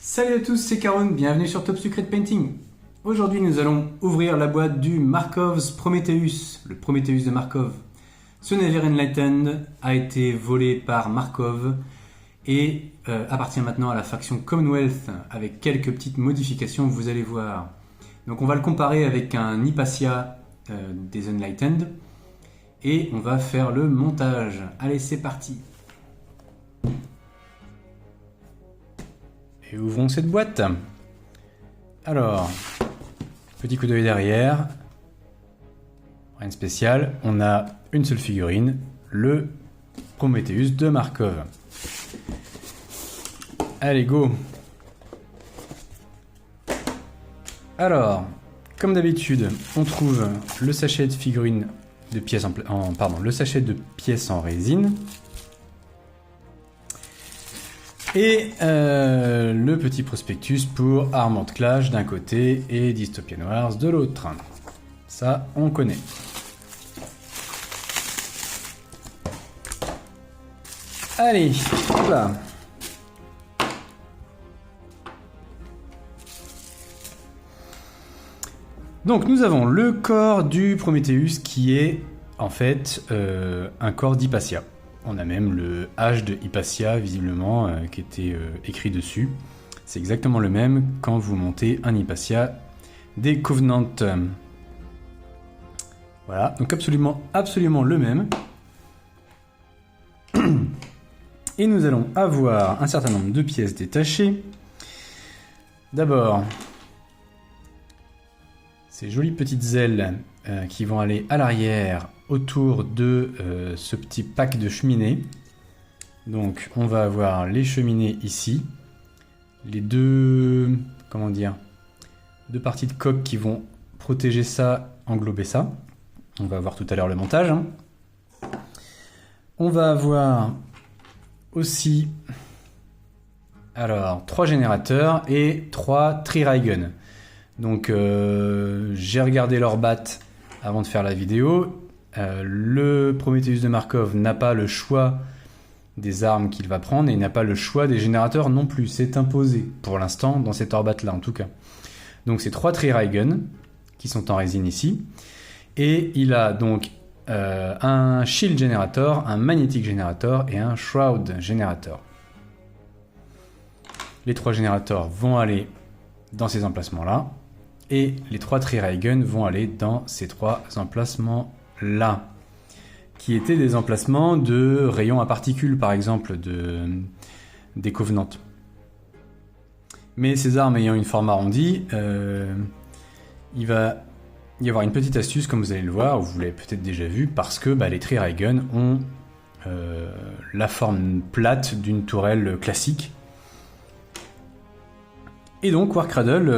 Salut à tous, c'est Karun, bienvenue sur Top Secret Painting. Aujourd'hui nous allons ouvrir la boîte du Markov's Prometheus, le Prometheus de Markov. Ce navire Enlightened a été volé par Markov et appartient maintenant à la faction Commonwealth avec quelques petites modifications, vous allez voir. Donc on va le comparer avec un Hypatia des Enlightened et on va faire le montage. Allez, c'est parti. Et ouvrons cette boîte. Alors, petit coup d'œil derrière. Rien de spécial. On a une seule figurine, le Prometheus de Markov. Allez, go. Alors, comme d'habitude, on trouve le sachet de figurines de pièces le sachet de pièces en résine. Et le petit prospectus pour Armored Clash d'un côté et Dystopian Wars de l'autre. Ça, on connaît. Allez, hop là. Donc nous avons le corps du Prometheus qui est en fait un corps d'Hypatia. On a même le H de Hypatia, visiblement, qui était écrit dessus. C'est exactement le même quand vous montez un Hypatia des Covenant. Voilà, donc absolument le même. Et nous allons avoir un certain nombre de pièces détachées. D'abord, ces jolies petites ailes qui vont aller à l'arrière autour de ce petit pack de cheminées. Donc on va avoir les cheminées ici, les deux parties de coque qui vont protéger ça, englober ça. On va voir tout à l'heure le montage. On va avoir aussi 3 générateurs et 3 Tri-Ray-Gun. Donc j'ai regardé leur bat avant de faire la vidéo. Le Prometheus de Markov n'a pas le choix des armes qu'il va prendre et il n'a pas le choix des générateurs non plus. C'est imposé pour l'instant dans cette orbat là en tout cas. Donc c'est 3 Tri-Ray-Gun qui sont en résine ici. Et il a donc un Shield Generator, un Magnetic Generator et un Shroud Generator. Les 3 générateurs vont aller dans ces emplacements là. Et les 3 Tri-Ray-Gun vont aller dans ces 3 emplacements-là, qui étaient des emplacements de rayons à particules, par exemple, des Covenants. Mais ces armes ayant une forme arrondie, il va y avoir une petite astuce, comme vous allez le voir, ou vous l'avez peut-être déjà vu, parce que les Tri-Ray-Gun ont la forme plate d'une tourelle classique. Et donc Warcradle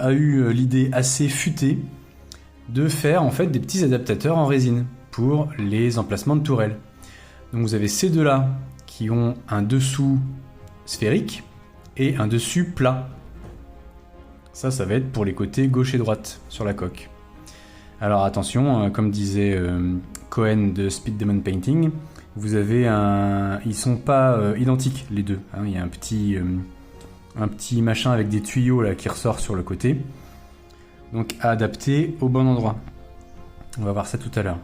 a eu l'idée assez futée de faire en fait des petits adaptateurs en résine pour les emplacements de tourelles. Donc vous avez ces deux-là qui ont un dessous sphérique et un dessus plat. Ça va être pour les côtés gauche et droite sur la coque. Alors attention, comme disait Cohen de Speed Demon Painting, vous avez ils sont pas identiques les deux. Il y a un petit machin avec des tuyaux là qui ressort sur le côté. Donc à adapter au bon endroit. On va voir ça tout à l'heure.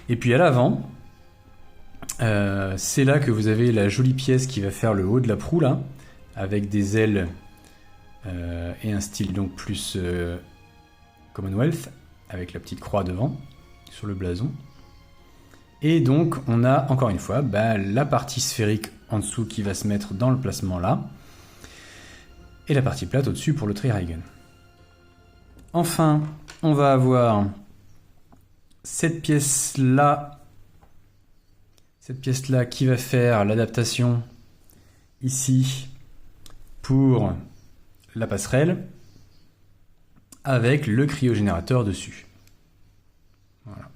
Et puis à l'avant, c'est là que vous avez la jolie pièce qui va faire le haut de la proue là, avec des ailes et un style donc plus Commonwealth, avec la petite croix devant, sur le blason. Et donc on a encore une fois la partie sphérique en dessous qui va se mettre dans le placement là. Et la partie plate au-dessus pour le Tri-Ray-Gun. Enfin, on va avoir cette pièce-là qui va faire l'adaptation ici pour la passerelle avec le cryogénérateur dessus. Voilà.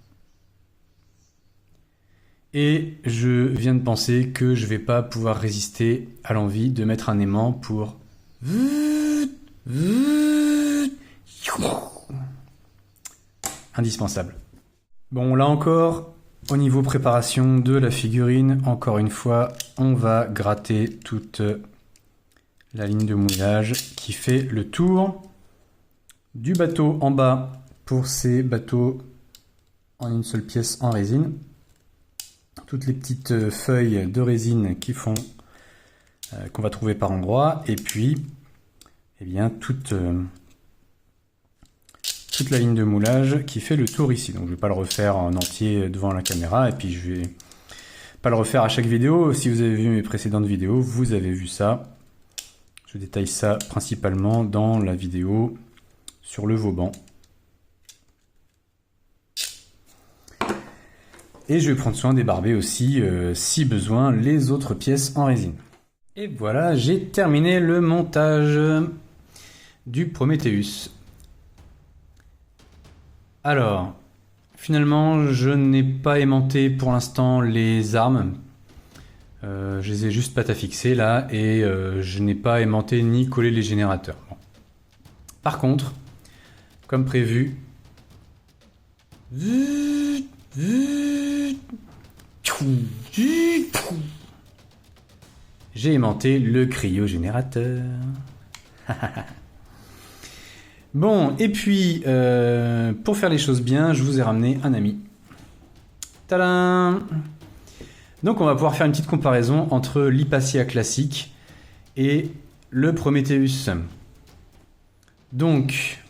Et je viens de penser que je ne vais pas pouvoir résister à l'envie de mettre un aimant pour indispensable. Bon, là encore, au niveau préparation de la figurine, encore une fois, on va gratter toute la ligne de moulage qui fait le tour du bateau en bas pour ces bateaux en une seule pièce en résine. Toutes les petites feuilles de résine qui font qu'on va trouver par endroits, et puis eh bien toute la ligne de moulage qui fait le tour ici. Donc je ne vais pas le refaire en entier devant la caméra, et puis je vais pas le refaire à chaque vidéo. Si vous avez vu mes précédentes vidéos, vous avez vu ça. Je détaille ça principalement dans la vidéo sur le Vauban. Et je vais prendre soin d'ébarber aussi, si besoin, les autres pièces en résine. Et voilà, j'ai terminé le montage du Prometheus. Alors, finalement, je n'ai pas aimanté pour l'instant les armes. Je les ai juste patafixées là, et je n'ai pas aimanté ni collé les générateurs. Bon. Par contre, comme prévu, j'ai aimanté le cryogénérateur. Bon, et puis, pour faire les choses bien, je vous ai ramené un ami. Tadam! Donc on va pouvoir faire une petite comparaison entre l'Hypatia classique et le Prometheus. Donc,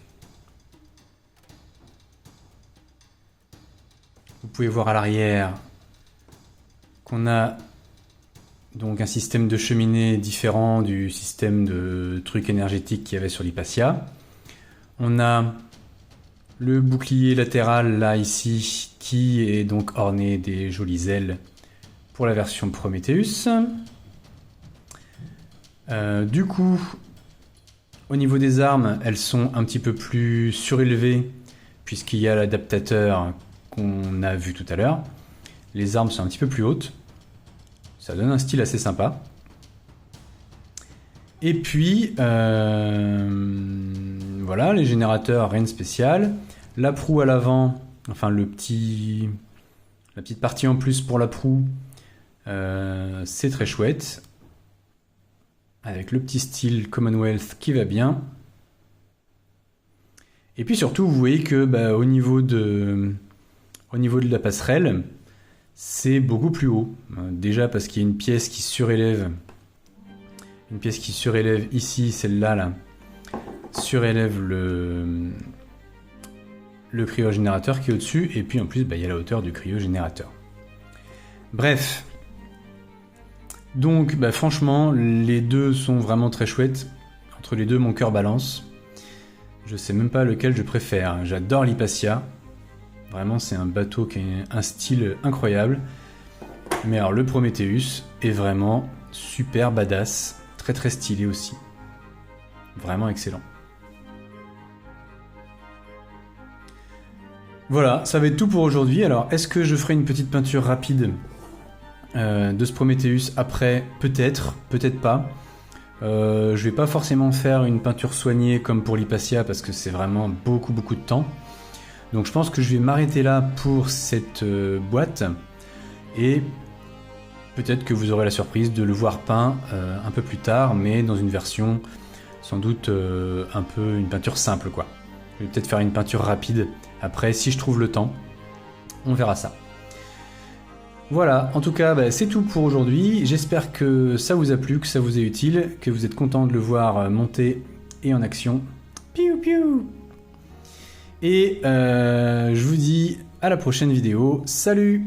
vous pouvez voir à l'arrière qu'on a donc un système de cheminée différent du système de trucs énergétiques qu'il y avait sur l'Hypatia. On a le bouclier latéral là ici qui est donc orné des jolies ailes pour la version Prometheus. Du coup, au niveau des armes, elles sont un petit peu plus surélevées puisqu'il y a l'adaptateur qu'on a vu tout à l'heure. Les armes sont un petit peu plus hautes. Ça donne un style assez sympa. Et puis, voilà, les générateurs, rien de spécial. La proue à l'avant, enfin la petite partie en plus pour la proue, c'est très chouette. Avec le petit style Commonwealth qui va bien. Et puis surtout, vous voyez que au niveau de la passerelle, c'est beaucoup plus haut. Déjà parce qu'il y a une pièce qui surélève. Une pièce qui surélève ici, celle-là, là, surélève le cryogénérateur qui est au-dessus. Et puis en plus, il y a la hauteur du cryogénérateur. Bref. Donc, franchement, les deux sont vraiment très chouettes. Entre les deux, mon cœur balance. Je sais même pas lequel je préfère. J'adore l'Hypatia. Vraiment, c'est un bateau qui a un style incroyable. Mais alors, le Prometheus est vraiment super badass. Très très stylé aussi. Vraiment excellent. Voilà, ça va être tout pour aujourd'hui. Alors, est-ce que je ferai une petite peinture rapide de ce Prometheus après? Peut-être, peut-être pas. Je vais pas forcément faire une peinture soignée comme pour l'Hypatia parce que c'est vraiment beaucoup de temps. Donc je pense que je vais m'arrêter là pour cette boîte et peut-être que vous aurez la surprise de le voir peint un peu plus tard, mais dans une version sans doute un peu une peinture simple quoi. Je vais peut-être faire une peinture rapide après si je trouve le temps. On verra ça. Voilà, en tout cas, c'est tout pour aujourd'hui. J'espère que ça vous a plu, que ça vous est utile, que vous êtes content de le voir monter et en action. Piou piou! Et je vous dis à la prochaine vidéo. Salut!